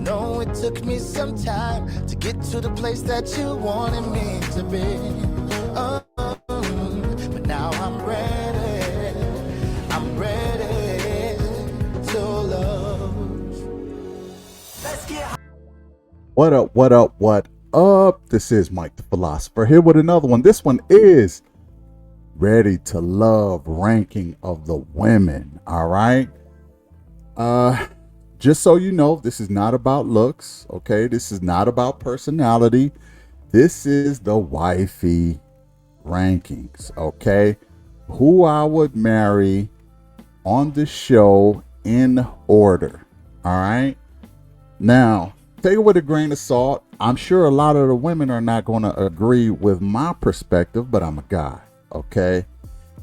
know it took me some time to get to the place that you wanted me to be. Oh, but now I'm ready. I'm ready to love. Let's get high. What up, what up, what up? This is Mike the Philosopher here with another one. This one is Ready to Love Ranking of the Women. All right. Just so you know, this is not about looks, okay? This is not about personality. This is the wifey rankings, okay? Who I would marry on the show in order, all right? Now, take it with a grain of salt. I'm sure a lot of the women are not going to agree with my perspective, but I'm a guy, okay?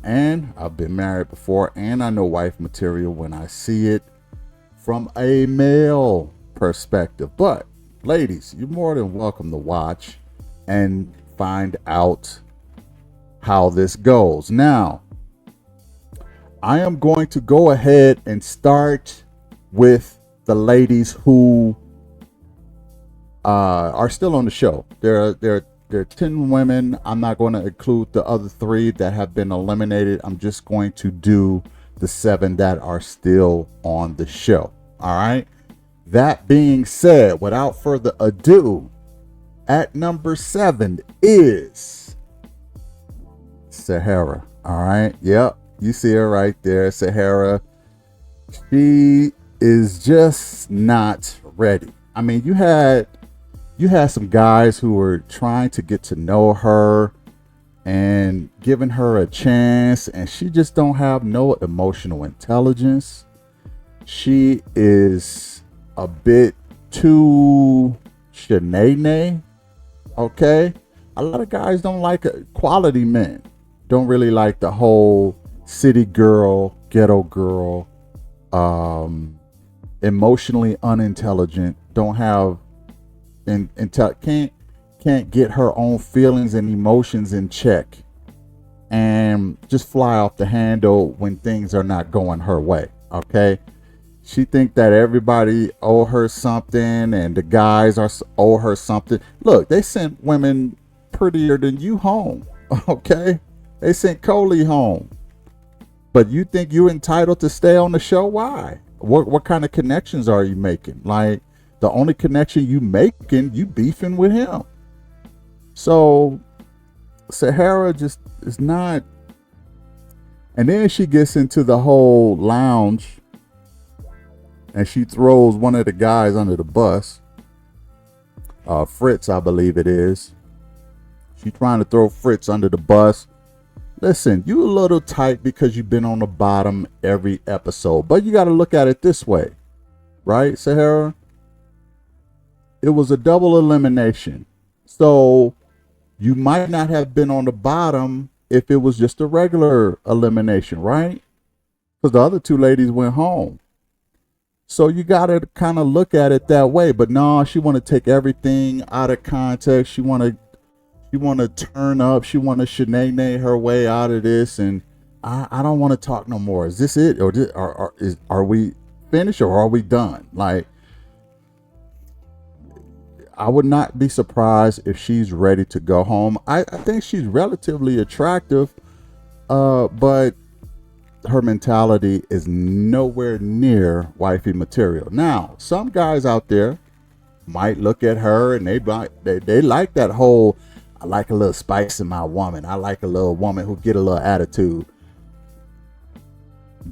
And I've been married before, and I know wife material when I see it from a male perspective. But ladies, you're more than welcome to watch and find out how this goes. Now, I am going to go ahead and start with the ladies who are still on the show. There are 10 women. I'm not going to include the other 3 that have been eliminated. I'm just going to do the 7 that are still on the show. All right. That being said, without further ado, at number 7 is Sahara. All right. Yep. You see her right there. Sahara. She is just not ready. I mean, you had some guys who were trying to get to know her and giving her a chance, and she just don't have no emotional intelligence. She is a bit too shenanigans. Okay, a lot of guys don't like quality men. Don't really like the whole city girl, ghetto girl, emotionally unintelligent. Don't have can't get her own feelings and emotions in check, and just fly off the handle when things are not going her way. Okay, she think that everybody owe her something, and the guys owe her something. Look, they sent women prettier than you home. Okay, they sent Coley home, but you think you're entitled to stay on the show? Why? What kind of connections are you making? Like, the only connection you making, you beefing with him. So Sahara just is not. And then she gets into the whole lounge and she throws one of the guys under the bus. Fritz, I believe it is. She's trying to throw Fritz under the bus. Listen, you a little tight because you've been on the bottom every episode. But you got to look at it this way. Right, Sahara? It was a double elimination. So you might not have been on the bottom if it was just a regular elimination, right? Because the other 2 ladies went home. So you got to kind of look at it that way. But no, she want to take everything out of context. She want to turn up. She want to shenanigan her way out of this. And I don't want to talk no more. Is this it? Or are we finished, or are we done? Like, I would not be surprised if she's ready to go home. I think she's relatively attractive, but her mentality is nowhere near wifey material. Now, some guys out there might look at her and they like that whole, I like a little spice in my woman. I like a little woman who get a little attitude.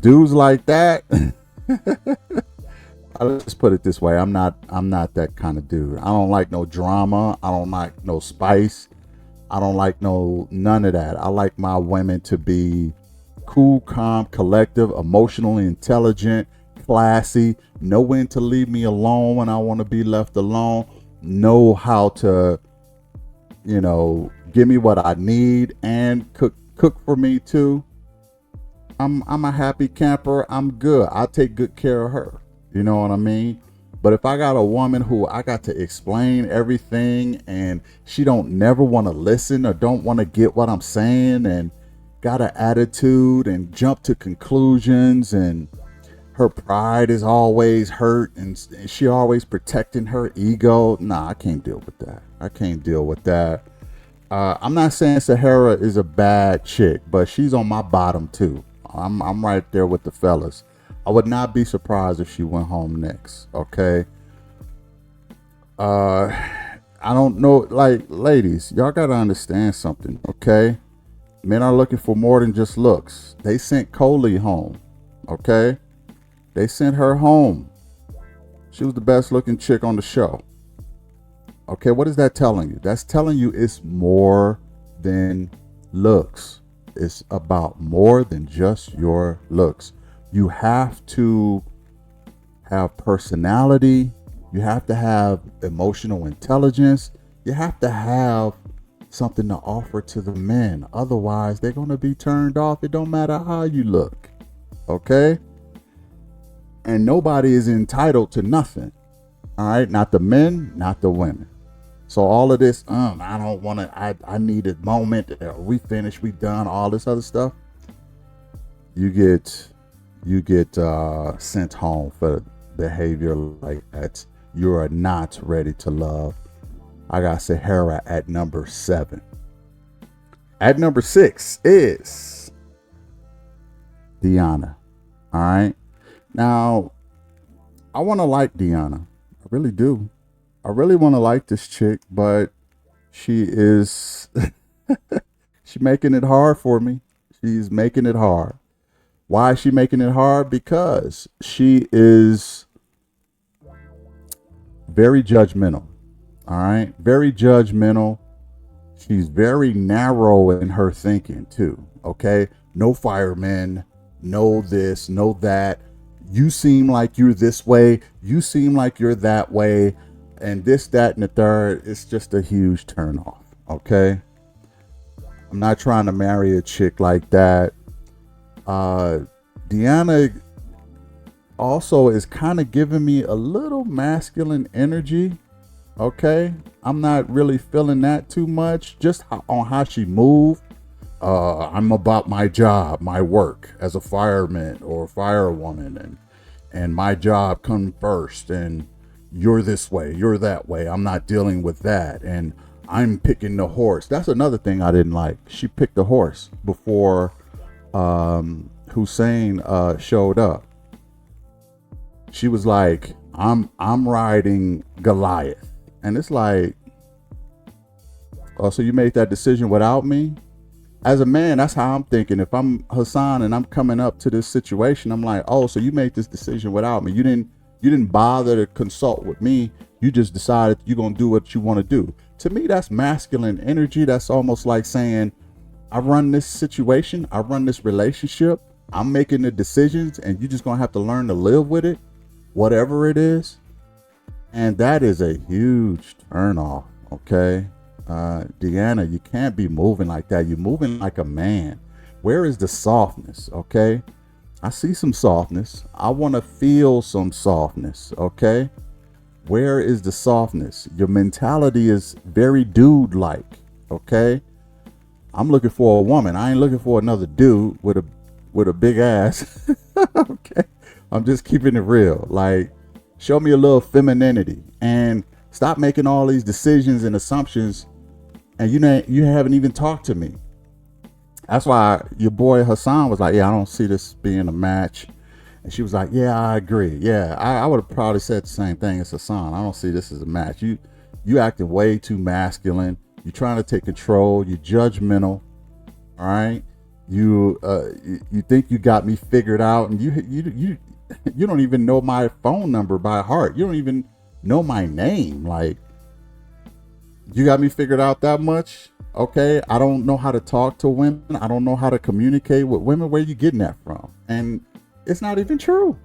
Dudes like that. Let's just put it this way. I'm not that kind of dude. I don't like no drama. I don't like no spice. I don't like none of that. I like my women to be cool, calm, collective, emotionally intelligent, classy, know when to leave me alone when I want to be left alone, know how to, give me what I need and cook for me too. I'm a happy camper. I'm good. I'll take good care of her. You know what I mean? But if I got a woman who I got to explain everything and she don't never want to listen or don't want to get what I'm saying and got an attitude and jump to conclusions, and her pride is always hurt and she always protecting her ego. Nah, I can't deal with that. I can't deal with that. I'm not saying Sahara is a bad chick, but she's on my bottom too. I'm right there with the fellas. I would not be surprised if she went home next. Okay. I don't know, like, ladies, y'all gotta understand something, okay? Men are looking for more than just looks. They sent Coley home, okay? They sent her home. She was the best looking chick on the show. Okay, what is that telling you? That's telling you it's more than looks. It's about more than just your looks. You have to have personality. You have to have emotional intelligence. You have to have something to offer to the men. Otherwise, they're going to be turned off. It don't matter how you look. Okay? And nobody is entitled to nothing. All right? Not the men, not the women. So all of this, I don't want to, I need a moment. We finished, we done, all this other stuff. You get sent home for behavior like that. You are not ready to love. I got Sahara at number 7. At number 6 is Deanna. All right. Now, I want to like Deanna. I really do. I really want to like this chick, but she is she's making it hard for me. She's making it hard. Why is she making it hard? Because she is very judgmental. All right. Very judgmental. She's very narrow in her thinking too. Okay. No firemen, no this, no that. You seem like you're this way. You seem like you're that way. And this, that, and the third. It's just a huge turnoff. Okay. I'm not trying to marry a chick like that. Deanna also is kind of giving me a little masculine energy. Okay. I'm not really feeling that too much. Just on how she moved. I'm about my job, my work as a fireman or firewoman, and my job come first, and you're this way, you're that way. I'm not dealing with that. And I'm picking the horse. That's another thing I didn't like. She picked the horse before Hussein showed up. She was like, I'm riding Goliath. And it's like, oh, so you made that decision without me? As a man, that's how I'm thinking. If I'm Hassan and I'm coming up to this situation, I'm like, oh, so you made this decision without me. You didn't bother to consult with me. You just decided you're going to do what you want to do. To me, that's masculine energy. That's almost like saying, I run this situation. I run this relationship. I'm making the decisions, and you're just going to have to learn to live with it, whatever it is. And that is a huge turnoff. Okay. Deanna, you can't be moving like that. You're moving like a man. Where is the softness? Okay. I see some softness. I want to feel some softness. Okay. Where is the softness? Your mentality is very dude-like. Okay. I'm looking for a woman. I ain't looking for another dude with a big ass. Okay. I'm just keeping it real. Like, show me a little femininity and stop making all these decisions and assumptions. And you haven't even talked to me. That's why your boy Hassan was like, yeah, I don't see this being a match. And she was like, yeah, I agree. Yeah, I would have probably said the same thing as Hassan. I don't see this as a match. You acting way too masculine. You're trying to take control. You're judgmental. All right. You think you got me figured out, and you don't even know my phone number by heart. You don't even know my name. Like, you got me figured out that much? Okay. I don't know how to talk to women. I don't know how to communicate with women. Where you getting that from? And it's not even true.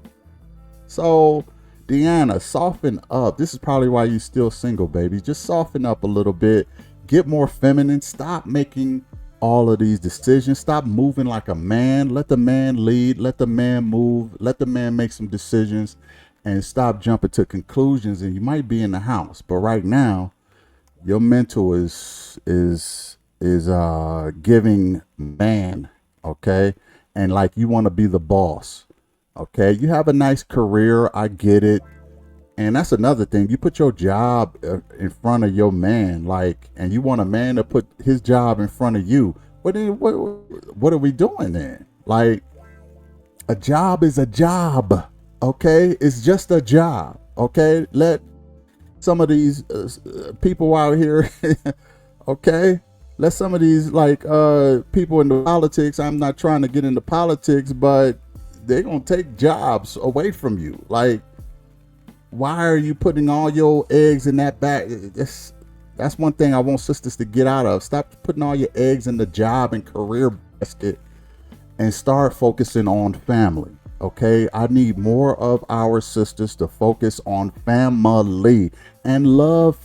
So, Deanna, soften up. This is probably why you still single, baby. Just soften up a little bit. Get more feminine. Stop making all of these decisions. Stop moving like a man. Let the man lead. Let the man move. Let the man make some decisions, and stop jumping to conclusions. And you might be in the house, but right now, your mental is giving man, okay? And like you want to be the boss. Okay, you have a nice career. I get it. And that's another thing. You put your job in front of your man, like, and you want a man to put his job in front of you. What are we doing then? Like, a job is a job. Okay, it's just a job. Okay, let some of these people out here. Okay, let some of these people in the politics. I'm not trying to get into politics, but they're gonna take jobs away from you. Like, why are you putting all your eggs in that bag? That's one thing I want sisters to get out of. Stop putting all your eggs in the job and career basket and start focusing on family. Okay, I need more of our sisters to focus on family and love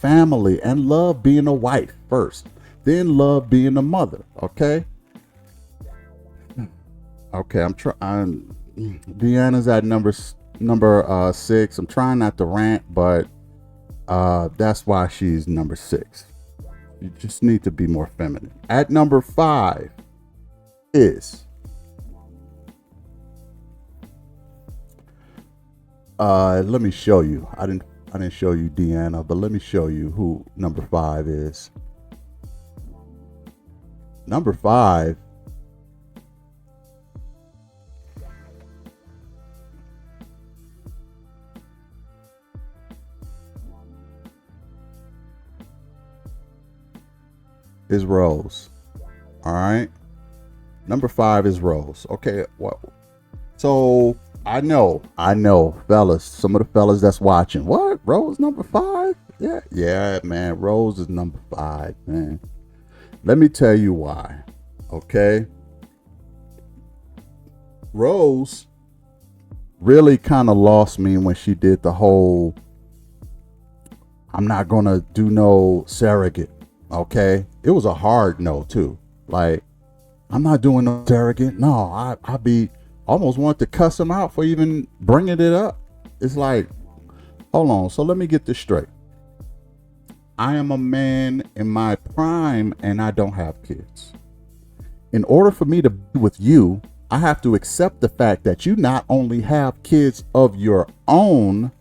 being a wife first, then love being a mother. Okay, I'm trying. Deanna's at number 6. I'm trying not to rant, but that's why she's number 6. You just need to be more feminine. At number 5 is let me show you. I didn't show you Deanna, but let me show you who number 5 is. Number 5 is Rose. All right. Number 5 is Rose. Okay. What? So I know, fellas. Some of the fellas that's watching. What? Rose number 5? Yeah, man. Rose is number 5, man. Let me tell you why. Okay. Rose really kind of lost me when she did the whole I'm not gonna do no surrogate. Okay, it was a hard no too. Like, I'm not doing no surrogate. No, I be almost wanted to cuss him out for even bringing it up. It's like, hold on. So let me get this straight. I am a man in my prime and I don't have kids. In order for me to be with you, I have to accept the fact that you not only have kids of your own,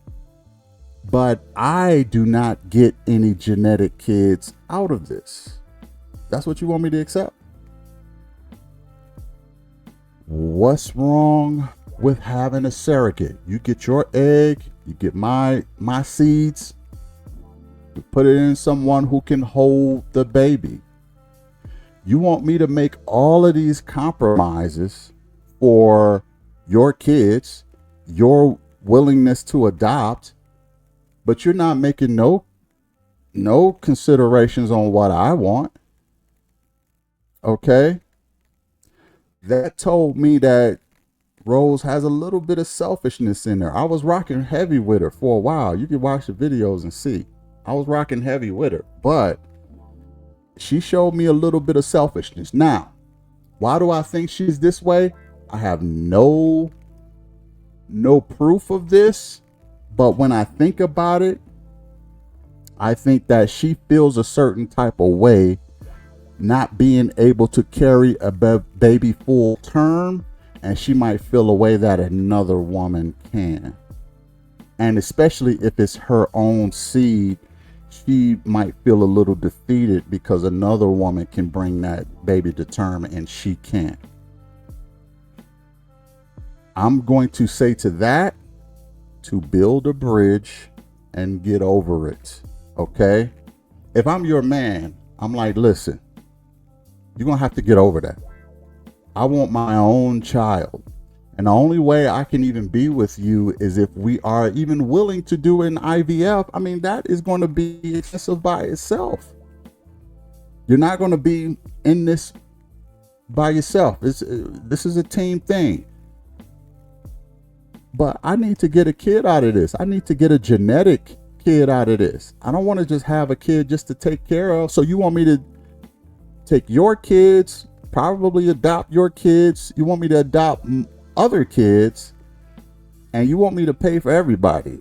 but I do not get any genetic kids out of this. That's what you want me to accept? What's wrong with having a surrogate? You get your egg, you get my seeds, you put it in someone who can hold the baby. You want me to make all of these compromises for your kids, your willingness to adopt, but you're not making no considerations on what I want. Okay? That told me that Rose has a little bit of selfishness in there. I was rocking heavy with her for a while. You can watch the videos and see. I was rocking heavy with her, but she showed me a little bit of selfishness. Now, why do I think she's this way? I have no proof of this, but when I think about it, I think that she feels a certain type of way not being able to carry a baby full term, and she might feel a way that another woman can. And especially if it's her own seed, she might feel a little defeated because another woman can bring that baby to term and she can't. I'm going to say to that, to build a bridge and get over it. Okay? If I'm your man, I'm like, listen, you're going to have to get over that. I want my own child. And the only way I can even be with you is if we are even willing to do an IVF. I mean, that is going to be excessive by itself. You're not going to be in this by yourself. This is a team thing. But I need to get a kid out of this. I need to get a genetic kid out of this. I don't want to just have a kid just to take care of. So you want me to take your kids, probably adopt your kids. You want me to adopt other kids, and you want me to pay for everybody.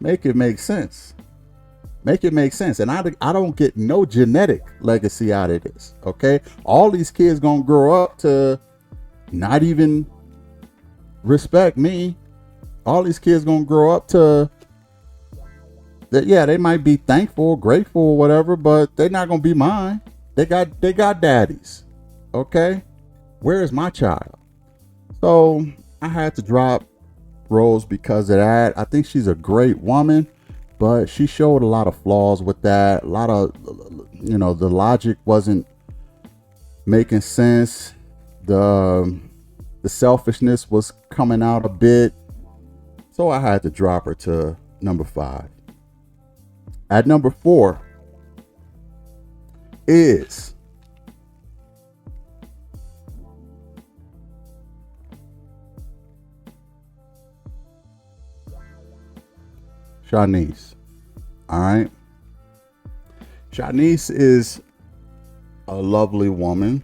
Make it make sense. Make it make sense. And I don't get no genetic legacy out of this. Okay. All these kids gonna grow up to not even respect me. All these kids gonna grow up to that. Yeah, they might be thankful, grateful, or whatever, but they're not gonna be mine. They got daddies. Okay, where is my child? So I had to drop Rose because of that. I think she's a great woman, but she showed a lot of flaws with that. A lot of, the logic wasn't making sense. The selfishness was coming out a bit. So I had to drop her to number 5. At number 4 is Shanice. All right. Shanice is a lovely woman.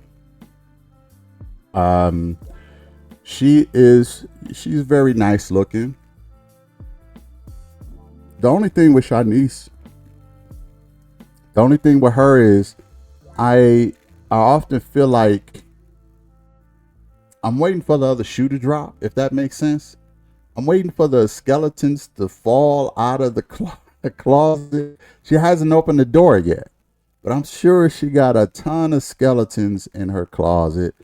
She's very nice looking. The only thing with her is I often feel like I'm waiting for the other shoe to drop, if that makes sense. I'm waiting for the skeletons to fall out of the closet. She hasn't opened the door yet, but I'm sure she got a ton of skeletons in her closet.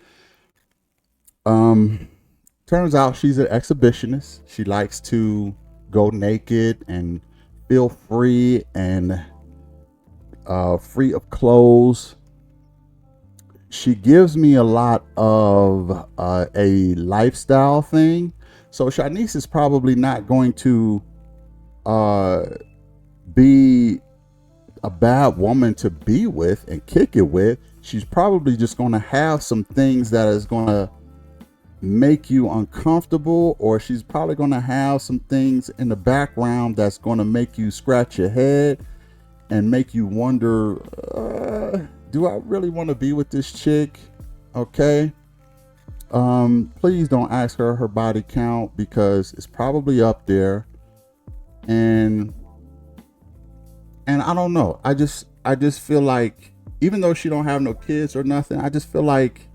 Turns out she's an exhibitionist. She likes to go naked and feel free and free of clothes. She gives me a lot of a lifestyle thing. So Shanice is probably not going to be a bad woman to be with and kick it with. She's probably just going to have some things that is going to make you uncomfortable, or she's probably going to have some things in the background that's going to make you scratch your head and make you wonder, do I really want to be with this chick? Okay. Please don't ask her body count, because it's probably up there. And I don't know. I just feel like, even though she don't have no kids or nothing, I just feel like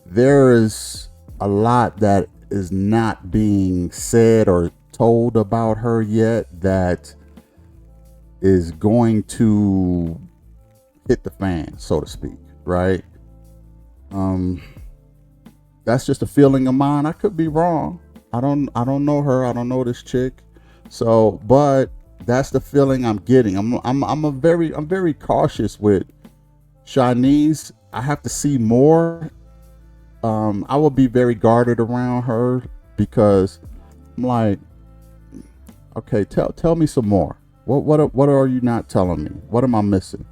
there is a lot that is not being said or told about her yet that is going to hit the fan, so to speak, right? That's just a feeling of mine. I could be wrong. I don't know her. I don't know this chick. So, but that's the feeling I'm getting. I'm very cautious with Shanice. I have to see more. I will be very guarded around her, because I'm like, okay, tell me some more. What are you not telling me? What am I missing?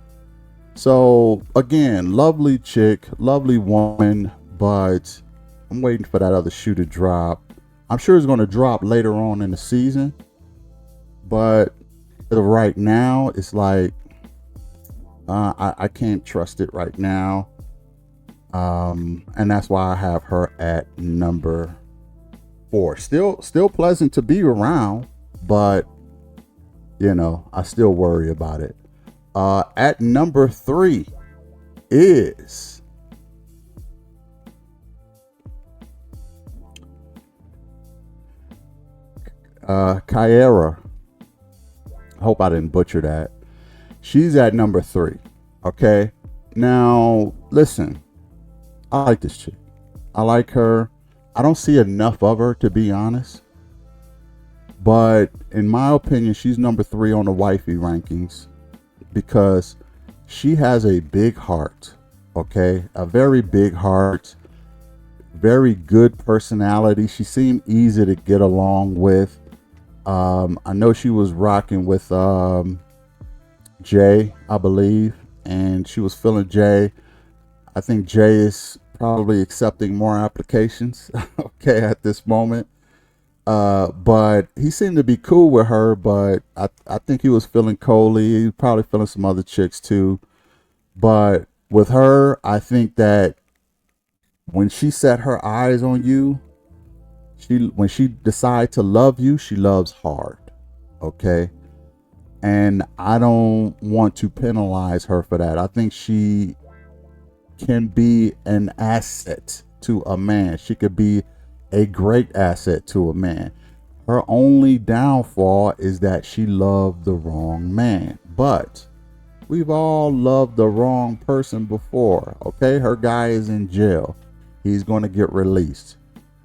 So again, lovely chick, lovely woman, but I'm waiting for that other shoe to drop. I'm sure it's going to drop later on in the season, but right now it's like I can't trust it right now. And that's why I have her at number 4. Still pleasant to be around, but I still worry about it. At number 3 is Kyara. I hope I didn't butcher that. She's at number 3. Okay. Now, listen, I like this chick. I like her. I don't see enough of her, to be honest. But in my opinion, she's number 3 on the wifey rankings, because she has a big heart. Okay. A very big heart. Very good personality. She seemed easy to get along with. I know she was rocking with Jay, I believe, and she was feeling Jay. I think Jay is probably accepting more applications, okay, at this moment. But he seemed to be cool with her, but I think he was feeling Coley. He was probably feeling some other chicks too. But with her, I think that when she set her eyes on you, when she decides to love you, she loves hard. Okay. And I don't want to penalize her for that. I think she can be an asset to a man. She could be a great asset to a man. Her only downfall is that she loved the wrong man. But we've all loved the wrong person before. Okay, her guy is in jail. He's going to get released.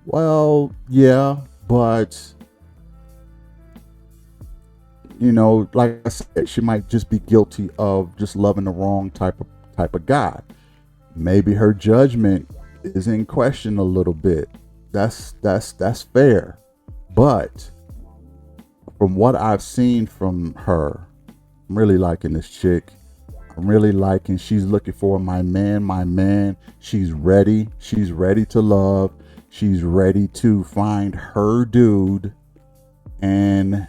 Well, yeah, but like I said, she might just be guilty of just loving the wrong type of guy. Maybe her judgment is in question a little bit. That's fair. But from what I've seen from her, I'm really liking this chick. I'm really liking, she's looking for my man. She's ready. She's ready to love. She's ready to find her dude. And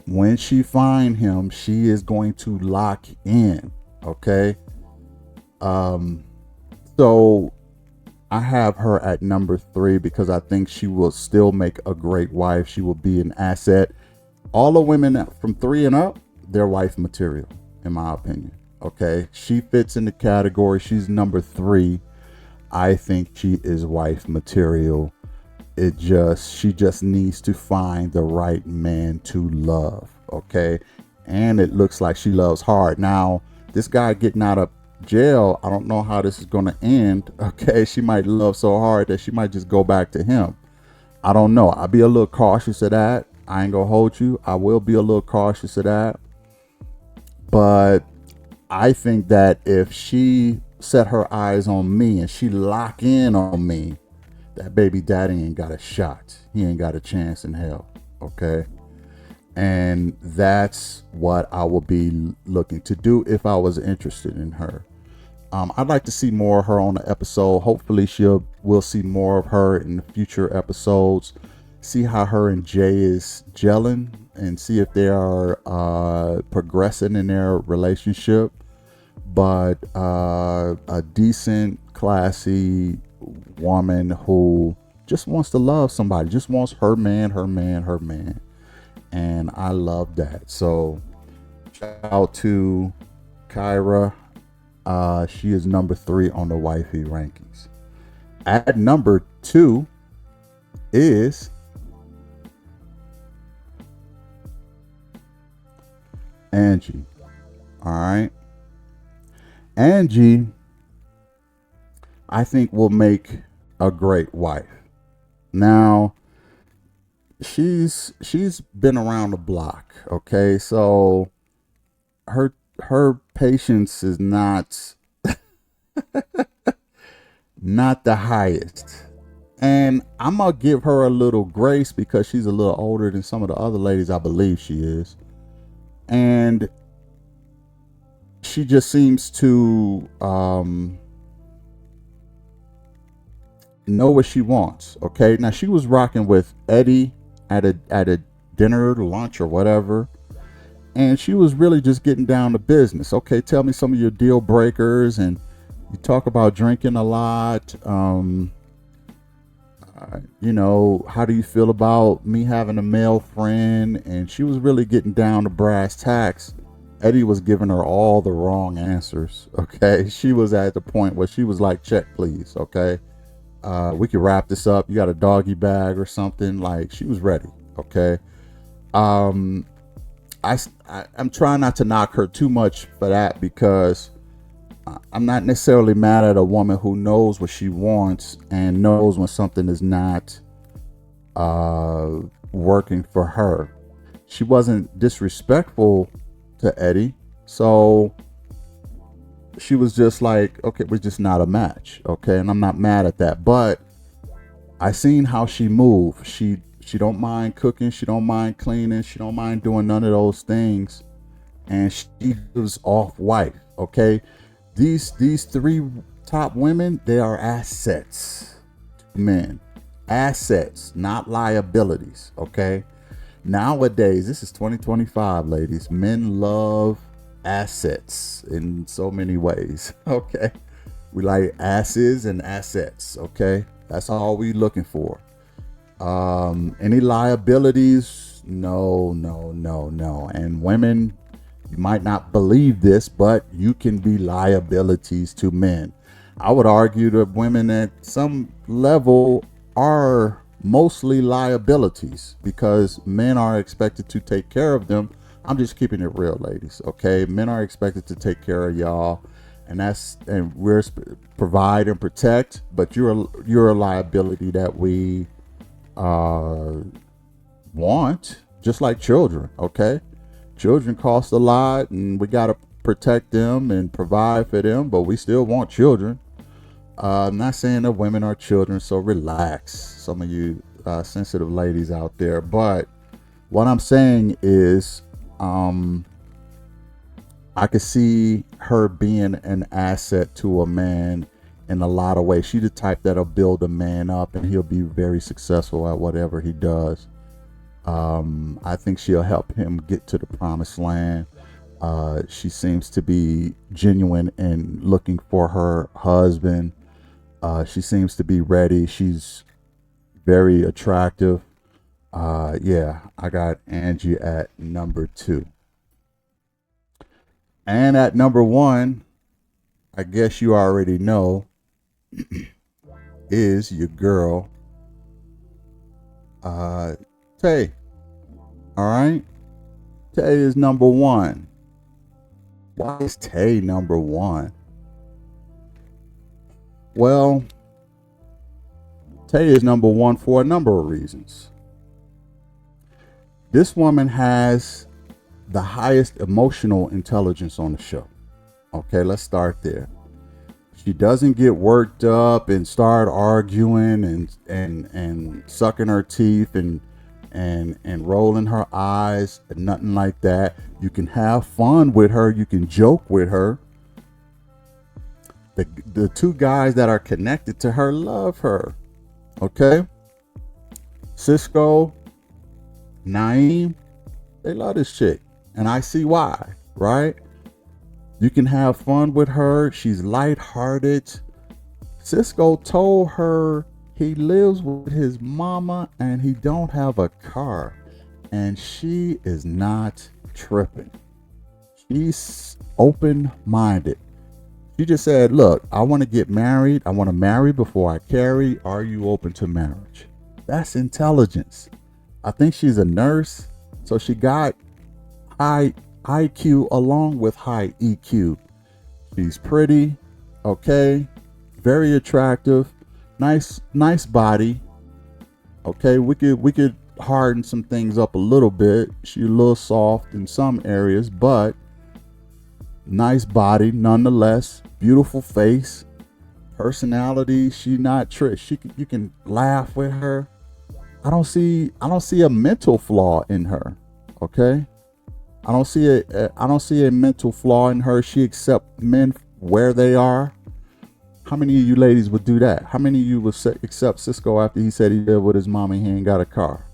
when she find him, she is going to lock in. Okay. So I have her at number 3 because I think she will still make a great wife. She will be an asset. All the women from 3 and up, they're wife material, in my opinion. Okay. She fits in the category. She's number 3. I think she is wife material. She just needs to find the right man to love. Okay. And it looks like she loves hard. Now, this guy getting out of jail, I don't know how this is going to end. Okay. She might love so hard that she might just go back to him. I don't know. I'll be a little cautious of that. I ain't gonna hold you. I will be a little cautious of that. But I think that if she set her eyes on me and she lock in on me, that baby daddy ain't got a shot. He ain't got a chance in hell. Okay. And that's what I will be looking to do if I was interested in her. I'd like to see more of her on the episode. Hopefully we'll see more of her in the future episodes. See how her and Jay is gelling and see if they are progressing in their relationship. But a decent, classy woman who just wants to love somebody, just wants her man. And I love that. So shout out to Kyra. She is number 3 on the wifey rankings. At number 2 is Angie. All right. Angie, I think, will make a great wife. Now, she's been around the block. Okay. So her patience is not the highest. And I'm going to give her a little grace because she's a little older than some of the other ladies. I believe she is. And she just seems to know what she wants. Okay. Now, she was rocking with Eddie at a dinner, lunch, or whatever. And she was really just getting down to business. Okay, tell me some of your deal breakers. And you talk about drinking a lot. How do you feel about me having a male friend? And she was really getting down to brass tacks. Eddie was giving her all the wrong answers. Okay, she was at the point where she was like, check, please. Okay, we could wrap this up. You got a doggy bag or something? Like, she was ready. Okay. I'm trying not to knock her too much for that because I'm not necessarily mad at a woman who knows what she wants and knows when something is not working for her. She wasn't disrespectful to Eddie, so she was just like, okay, we're just not a match. Okay, and I'm not mad at that, but I seen how she moved. She don't mind cooking. She don't mind cleaning. She don't mind doing none of those things. And she was off wife. Okay. These 3 top women, they are assets to men. Assets, not liabilities. Okay. Nowadays, this is 2025, ladies. Men love assets in so many ways. Okay. We like asses and assets. Okay. That's all we looking for. Any liabilities? No. And women, you might not believe this, but you can be liabilities to men. I would argue that women at some level are mostly liabilities because men are expected to take care of them. I'm just keeping it real, ladies. Okay, men are expected to take care of y'all, and we're provide and protect. But you're a liability that we uh, want, just like children. Okay, children cost a lot, and we gotta protect them and provide for them. But we still want children. I'm not saying that women are children, so relax, some of you sensitive ladies out there. But what I'm saying is, um, I could see her being an asset to a man in a lot of ways. She's the type that'll build a man up, and he'll be very successful at whatever he does. I think she'll help him get to the promised land. She seems to be genuine in looking for her husband. She seems to be ready. She's very attractive. Yeah, I got Angie at number 2. And at number 1, I guess you already know, is your girl, Tay. All right? Tay is number 1. Why is Tay number 1? Well, Tay is number 1 for a number of reasons. This woman has the highest emotional intelligence on the show. Okay, let's start there. She doesn't get worked up and start arguing and sucking her teeth and rolling her eyes and nothing like that. You can have fun with her. You can joke with her. The two guys that are connected to her love her. Okay? Cisco, Naeem, they love this chick. And I see why, right? You can have fun with her. She's lighthearted. Cisco told her he lives with his mama and he don't have a car. And she is not tripping. She's open-minded. She just said, look, I want to get married. I want to marry before I carry. Are you open to marriage? That's intelligence. I think she's a nurse. So she got high IQ along with high EQ. She's pretty. Okay. Very attractive. Nice body. Okay. We could harden some things up a little bit. She's a little soft in some areas, but nice body nonetheless. Beautiful face, personality. She not trish. You can laugh with her. I don't see a mental flaw in her. Okay, I don't see a mental flaw in her. She accepts men where they are. How many of you ladies would do that? How many of you would accept Cisco after he said he lived with his mom and he ain't got a car?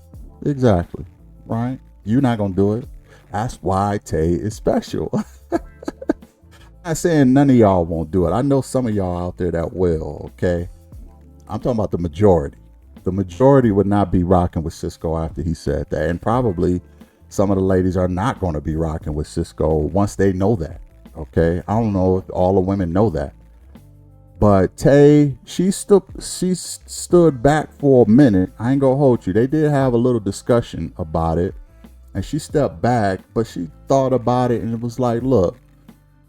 Exactly, right? You're not gonna do it. That's why Tay is special. I'm not saying none of y'all won't do it. I know some of y'all out there that will, okay? I'm talking about the majority. The majority would not be rocking with Cisco after he said that. And probably some of the ladies are not going to be rocking with Cisco once they know that, okay? I don't know if all the women know that. But Tay, she stood back for a minute. I ain't going to hold you. They did have a little discussion about it. And she stepped back, but she thought about it and it was like, look,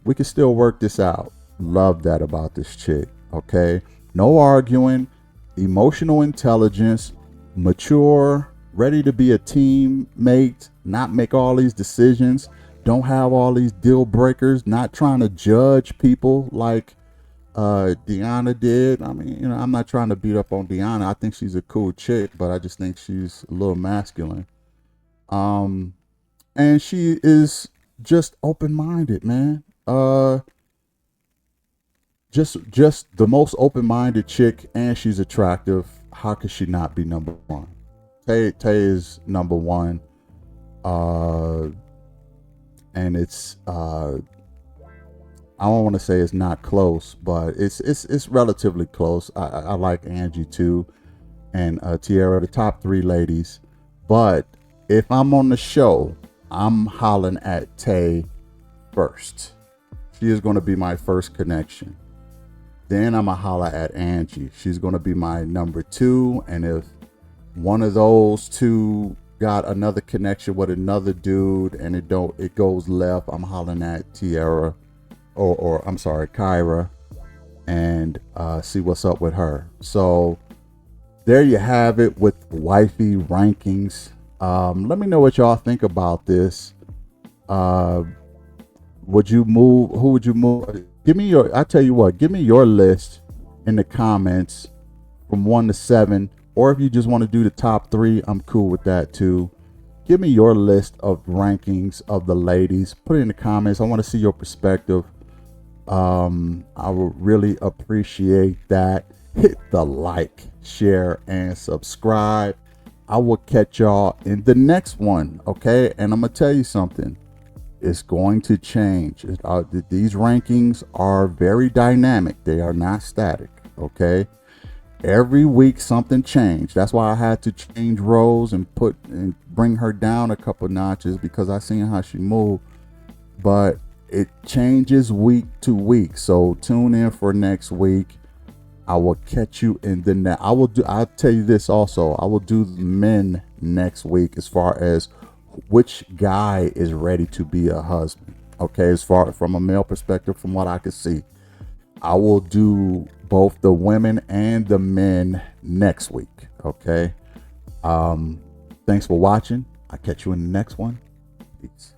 we can still work this out. Love that about this chick. Okay. No arguing, emotional intelligence, mature, ready to be a teammate, not make all these decisions, don't have all these deal breakers, not trying to judge people like Deanna did. I mean, I'm not trying to beat up on Deanna. I think she's a cool chick, but I just think she's a little masculine. And she is just open-minded, man. Just the most open-minded chick, and she's attractive. How could she not be number 1? Tay is number 1. And it's I don't want to say it's not close, but it's relatively close. I like Angie too, and Tierra, the top 3 ladies. But if I'm on the show, I'm hollering at Tay first. She is going to be my first connection. then I'm going to holler at Angie. She's going to be my number 2. And if one of those two got another connection with another dude and it goes left, I'm hollering at Tiara or I'm sorry, Kyra, and see what's up with her. So there you have it with wifey rankings. Let me know what y'all think about this. Would you move? Who would you move? I tell you what, give me your list in the comments from 1 to 7. Or if you just want to do the top 3, I'm cool with that too. Give me your list of rankings of the ladies. Put it in the comments. I want to see your perspective. I would really appreciate that. Hit the like, share, and subscribe. I will catch y'all in the next one, okay? And I'm gonna tell you something. It's going to change. These rankings are very dynamic. They are not static, okay? Every week something changed. That's why I had to change roles and bring her down a couple notches, because I seen how she moved. But it changes week to week. So tune in for next week. I will catch you in the next. I'll tell you this also. I will do the men next week as far as which guy is ready to be a husband. Okay, as far from a male perspective, from what I can see, I will do both the women and the men next week. Okay. Thanks for watching. I'll catch you in the next one. Peace.